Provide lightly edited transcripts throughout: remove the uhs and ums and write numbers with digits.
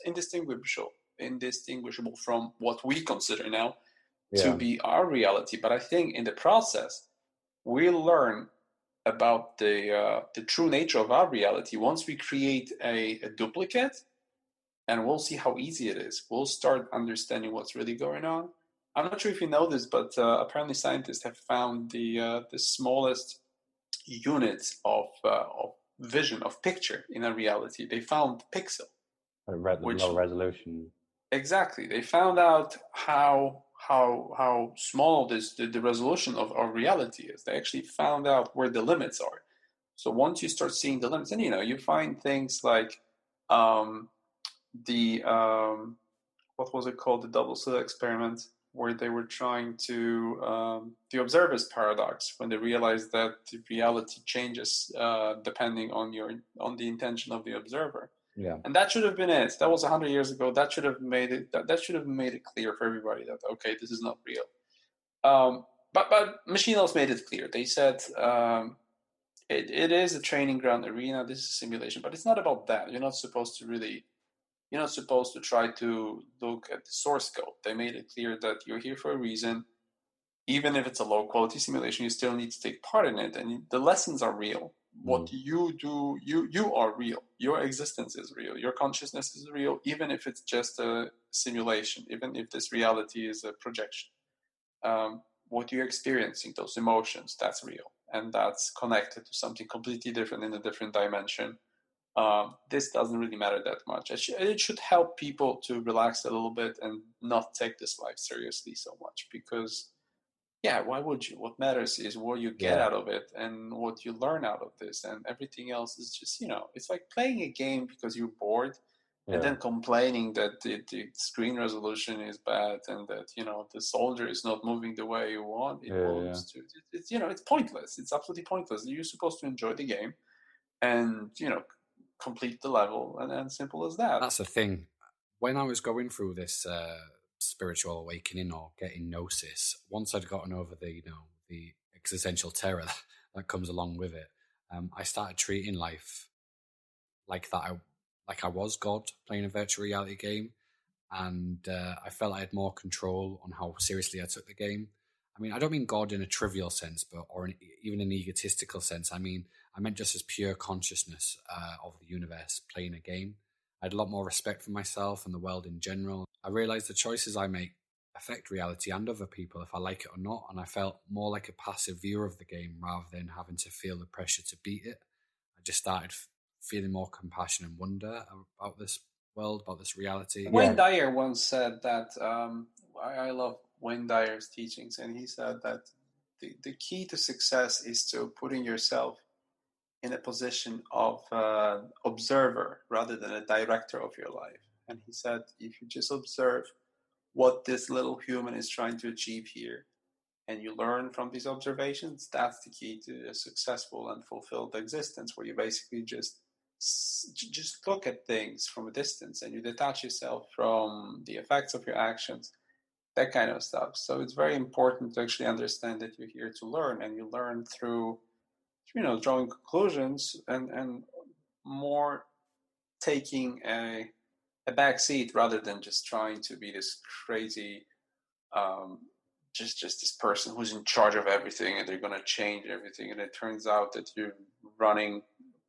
indistinguishable from what we consider now to be our reality. But I think in the process, we'll learn about the true nature of our reality once we create a duplicate, and we'll see how easy it is. We'll start understanding what's really going on. I'm not sure if you know this, but apparently scientists have found the smallest units of vision, of picture in a reality. They found pixel. Low resolution. Exactly. They found out how small the resolution of our reality is. They actually found out where the limits are. So once you start seeing the limits, and you find things like what was it called, the double slit experiment, where they were trying to the observer's paradox, when they realized that the reality changes depending on the intention of the observer. Yeah. And that should have been it. That was 100 years ago. That should have made it. That should have made it clear for everybody that okay, this is not real. But machine learning made it clear. They said it is a training ground arena. This is a simulation, but it's not about that. You're not supposed to try to look at the source code. They made it clear that you're here for a reason. Even if it's a low quality simulation, you still need to take part in it, and the lessons are real. What you do, you are real. Your existence is real. Your consciousness is real, even if it's just a simulation, even if this reality is a projection. What you're experiencing, those emotions, that's real. And that's connected to something completely different in a different dimension. This doesn't really matter that much. It should help people to relax a little bit and not take this life seriously so much, because why would you? What matters is what you get out of it and what you learn out of this, and everything else is just, it's like playing a game because you're bored and then complaining that the screen resolution is bad and that, the soldier is not moving the way you want it wants to. It's pointless. It's absolutely pointless. You're supposed to enjoy the game and, complete the level, and simple as that. That's the thing. When I was going through this spiritual awakening or getting gnosis, once I'd gotten over the existential terror that comes along with it, I started treating life like that. Like I was God playing a virtual reality game, and I felt I had more control on how seriously I took the game. I mean, I don't mean God in a trivial sense, or even an egotistical sense. I meant just as pure consciousness of the universe playing a game. I had a lot more respect for myself and the world in general. I realized the choices I make affect reality and other people if I like it or not, and I felt more like a passive viewer of the game rather than having to feel the pressure to beat it. I just started feeling more compassion and wonder about this world, about this reality. Wayne Dyer once said that, I love Wayne Dyer's teachings, and he said that the key to success is to putting yourself in a position of observer rather than a director of your life. And he said, if you just observe what this little human is trying to achieve here, and you learn from these observations, that's the key to a successful and fulfilled existence, where you basically just look at things from a distance and you detach yourself from the effects of your actions, that kind of stuff. So it's very important to actually understand that you're here to learn, and you learn through drawing conclusions and more taking a back seat rather than just trying to be this crazy, just this person who's in charge of everything and they're going to change everything. And it turns out that you're running,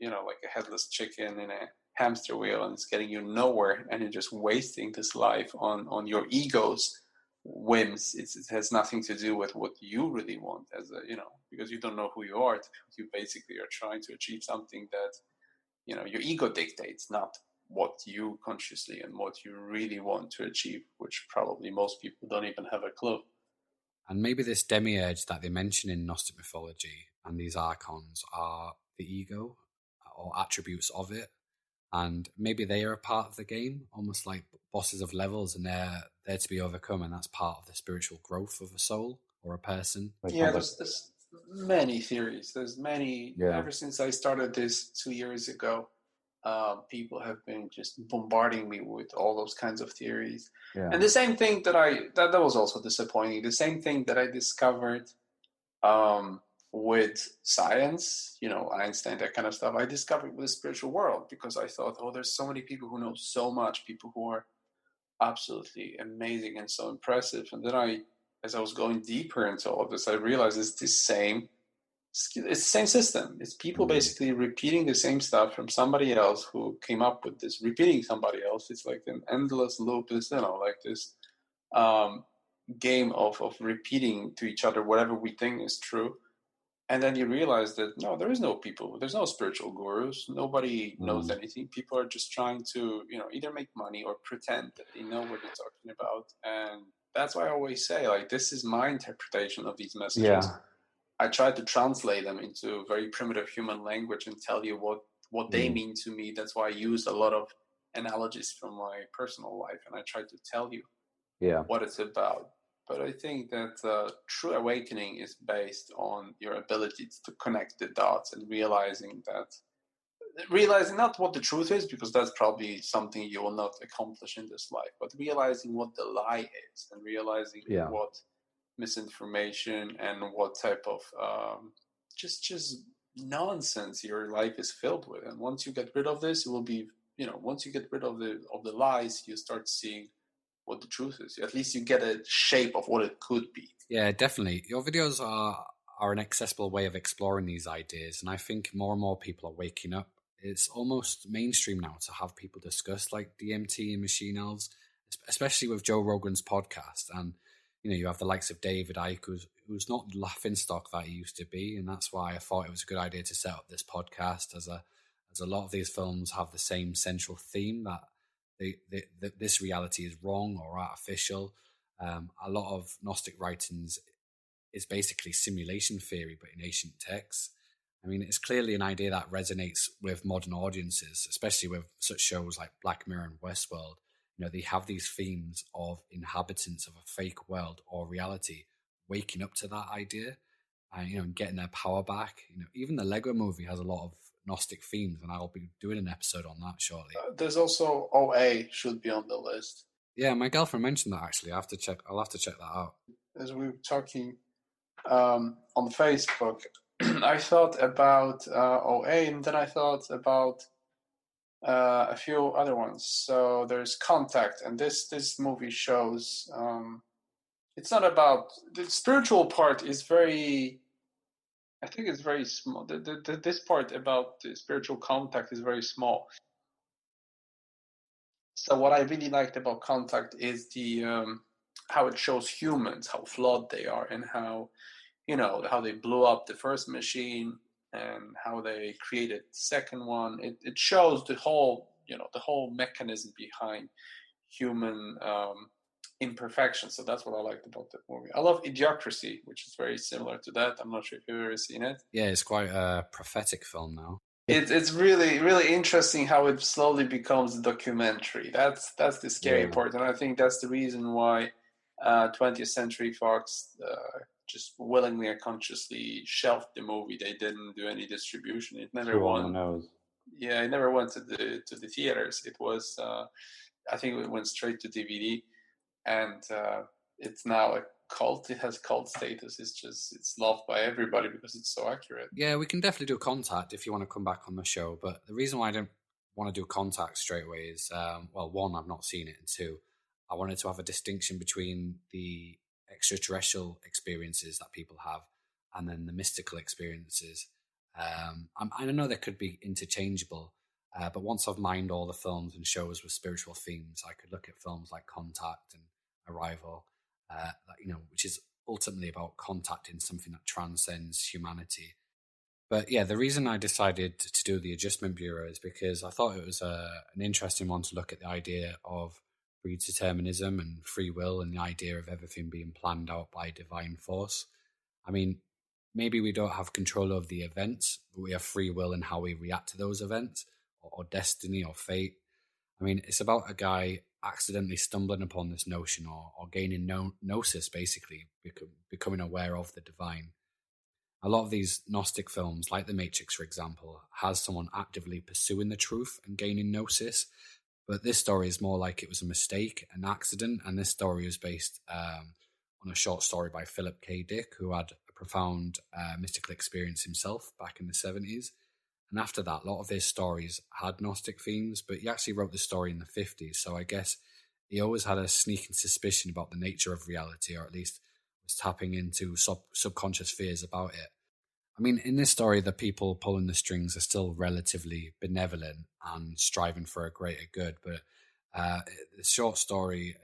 like a headless chicken in a hamster wheel, and it's getting you nowhere, and you're just wasting this life on your ego's whims. It has nothing to do with what you really want because you don't know who you are. You basically are trying to achieve something that your ego dictates, not what you consciously and what you really want to achieve, which probably most people don't even have a clue. And maybe this demiurge that they mention in Gnostic mythology and these archons are the ego or attributes of it, and maybe they are a part of the game, almost like bosses of levels, and they're to be overcome, and that's part of the spiritual growth of a soul or a person. There's many theories. There's many. Ever since I started this 2 years ago, people have been just bombarding me with all those kinds of theories. And the same thing that was also disappointing. The same thing that I discovered with science, Einstein, that kind of stuff, I discovered with the spiritual world, because I thought, there's so many people who know so much, people who are absolutely amazing and so impressive. And then as I was going deeper into all of this, I realized it's the same system. It's people basically repeating the same stuff from somebody else who came up with this, repeating somebody else. It's like an endless loop, like this game of repeating to each other whatever we think is true. And then you realize that no, there's no spiritual gurus. Nobody knows anything. People are just trying to, either make money or pretend that they know what they're talking about. And that's why I always say, like, this is my interpretation of these messages. Yeah. I try to translate them into very primitive human language and tell you what they mean to me. That's why I use a lot of analogies from my personal life, and I try to tell you what it's about. But I think that true awakening is based on your ability to connect the dots and realizing not what the truth is, because that's probably something you will not accomplish in this life, but realizing what the lie is, and realizing what misinformation and what type of just nonsense your life is filled with. And once you get rid of this, it will be, once you get rid of the lies, you start seeing what the truth is. At least you get a shape of what it could be. Yeah, definitely. Your videos are an accessible way of exploring these ideas, and I think more and more people are waking up. It's almost mainstream now to have people discuss like DMT and machine elves, especially with Joe Rogan's podcast. And you have the likes of David Icke, who's not the laughingstock that he used to be, and that's why I thought it was a good idea to set up this podcast, as a lot of these films have the same central theme that this reality is wrong or artificial. A lot of Gnostic writings is basically simulation theory, but in ancient texts. I mean, it's clearly an idea that resonates with modern audiences, especially with such shows like Black Mirror and Westworld. They have these themes of inhabitants of a fake world or reality waking up to that idea and, getting their power back. Even the Lego movie has a lot of Gnostic themes, and I'll be doing an episode on that shortly. There's also OA should be on the list. Yeah, my girlfriend mentioned that actually. I'll have to check that out. As we were talking on Facebook, I thought about OA, and then I thought about a few other ones. So there's Contact, and this movie shows it's not about the spiritual part. Is very, I think it's very small. This part about the spiritual contact is very small. So what I really liked about Contact is the how it shows humans, how flawed they are, and how how they blew up the first machine and how they created the second one. It shows the whole the whole mechanism behind human imperfection. So that's what I liked about that movie. I love Idiocracy, which is very similar to that. I'm not sure if you've ever seen it. Yeah, it's quite a prophetic film now. It's really, really interesting how it slowly becomes a documentary. That's the scary part, and I think that's the reason why 20th Century Fox just willingly and consciously shelved the movie. They didn't do any distribution. It never won. Yeah, it never went to the theaters. It was, I think, it went straight to DVD, and it's now a cult. It has cult status. It's loved by everybody because it's so accurate. Yeah, we can definitely do Contact if you want to come back on the show. But the reason why I didn't want to do Contact straight away is, well, one, I've not seen it, and two, I wanted to have a distinction between the extraterrestrial experiences that people have and then the mystical experiences. I know they could be interchangeable, but once I've mined all the films and shows with spiritual themes, I could look at films like Contact and Arrival, which is ultimately about contacting something that transcends humanity. But yeah, the reason I decided to do the Adjustment Bureau is because I thought it was an interesting one to look at the idea of predeterminism and free will, and the idea of everything being planned out by divine force. I mean, maybe we don't have control over the events, but we have free will in how we react to those events, or destiny, or fate. I mean, it's about a guy accidentally stumbling upon this notion, or gaining gnosis, basically, becoming aware of the divine. A lot of these Gnostic films, like The Matrix, for example, has someone actively pursuing the truth and gaining gnosis. But this story is more like it was a mistake, an accident, and this story is based on a short story by Philip K. Dick, who had a profound mystical experience himself back in the 70s. And after that, a lot of his stories had Gnostic themes, but he actually wrote the story in the 50s. So I guess he always had a sneaking suspicion about the nature of reality, or at least was tapping into subconscious fears about it. I mean, in this story, the people pulling the strings are still relatively benevolent and striving for a greater good, but the short story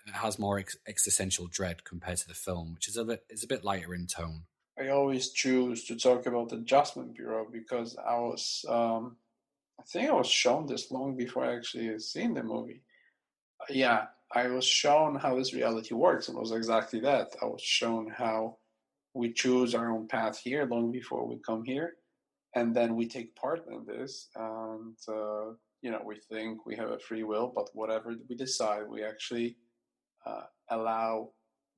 it has more existential dread compared to the film, which is a bit lighter in tone. I always choose to talk about the Adjustment Bureau because I think I was shown this long before I actually seen the movie. Yeah, I was shown how this reality works, and it was exactly that. I was shown how we choose our own path here long before we come here, and then we take part in this, and we think we have a free will, but whatever we decide, we actually allow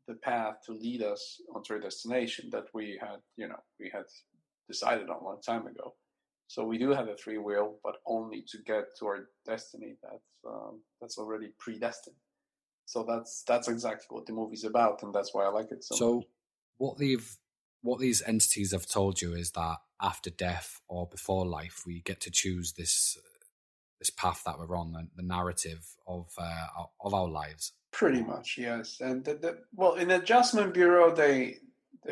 the path to lead us onto a destination that we had decided on a long time ago. So we do have a free will, but only to get to our destiny that's already predestined. So that's exactly what the movie's about, and that's why I like it so much. What these entities have told you is that after death or before life, we get to choose this path that we're on, the narrative of our lives. Pretty much, yes. And in Adjustment Bureau, they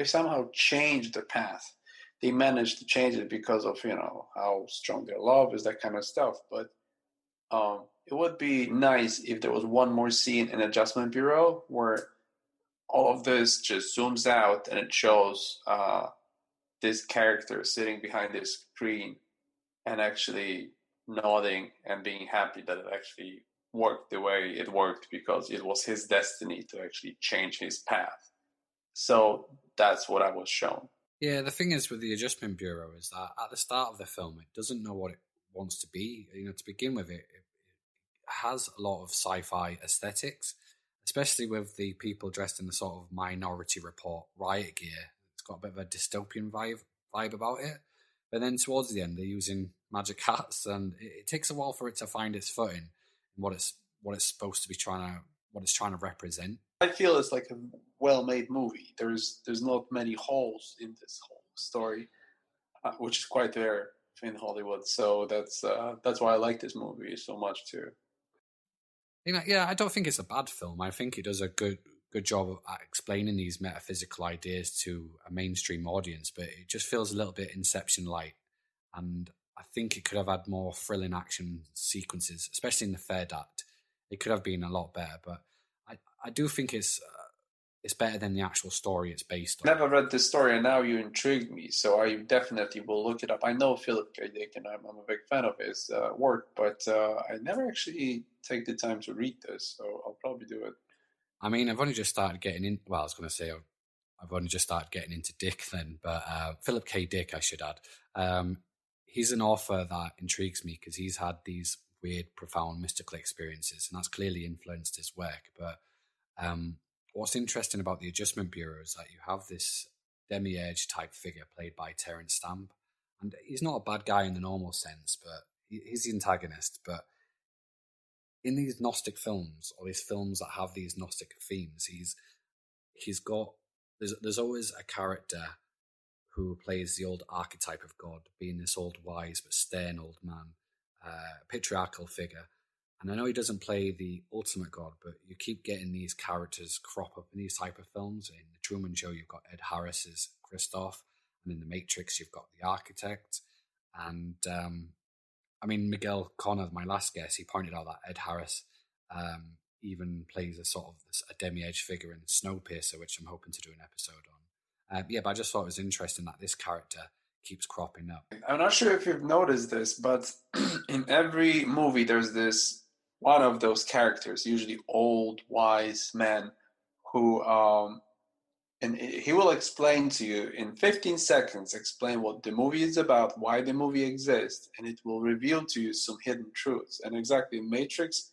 somehow changed the path. They managed to change it because of how strong their love is, that kind of stuff. But it would be nice if there was one more scene in Adjustment Bureau where all of this just zooms out and it shows this character sitting behind this screen and actually nodding and being happy that it actually worked the way it worked because it was his destiny to actually change his path. So that's what I was shown. Yeah, the thing is with the Adjustment Bureau is that at the start of the film, it doesn't know what it wants to be. To begin with, it has a lot of sci-fi aesthetics, especially with the people dressed in the sort of Minority Report riot gear. It's got a bit of a dystopian vibe about it. But then towards the end, they're using magic hats, and it takes a while for it to find its footing and what it's supposed to be trying to represent. I feel it's like a well-made movie. There's not many holes in this whole story, which is quite rare in Hollywood. So that's why I like this movie so much too. Yeah, I don't think it's a bad film. I think it does a good job at explaining these metaphysical ideas to a mainstream audience, but it just feels a little bit Inception-like. And I think it could have had more thrilling action sequences, especially in the third act. It could have been a lot better, but I do think it's better than the actual story it's based on. Never read this story, and now you intrigued me, so I definitely will look it up. I know Philip K. Dick, and I'm a big fan of his work, but I never actually take the time to read this, so I'll probably do it. I mean, I've only just started getting in. Well, I was going to say I've only just started getting into Dick then, but Philip K. Dick, I should add. He's an author that intrigues me because he's had these weird, profound mystical experiences, and that's clearly influenced his work. But what's interesting about the Adjustment Bureau is that you have this demiurge type figure played by Terence Stamp, and he's not a bad guy in the normal sense, but he's the antagonist. But in these Gnostic films, or these films that have these Gnostic themes, he's got there's always a character who plays the old archetype of God, being this old wise but stern old man, patriarchal figure. And I know he doesn't play the ultimate God, but you keep getting these characters crop up in these type of films. In The Truman Show, you've got Ed Harris as Christoph, and in The Matrix, you've got the Architect. And I mean, Miguel Connor, my last guest, he pointed out that Ed Harris even plays a demiurge figure in Snowpiercer, which I'm hoping to do an episode on. But I just thought it was interesting that this character keeps cropping up. I'm not sure if you've noticed this, but in every movie there's this one of those characters, usually old, wise man, who and he will explain to you in 15 seconds, explain what the movie is about, why the movie exists, and it will reveal to you some hidden truths. And exactly in Matrix,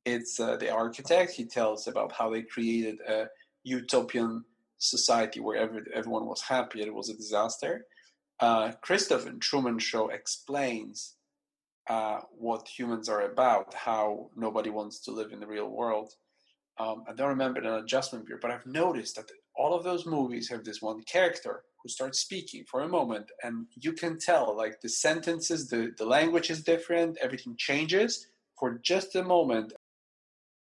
it's the architect. He tells about how they created a utopian society where everyone was happy and it was a disaster. Christoph in Truman Show explains what humans are about, how nobody wants to live in the real world. I don't remember an adjustment period, but I've noticed that all of those movies have this one character who starts speaking for a moment, and you can tell, like, the sentences, the language is different, everything changes for just a moment,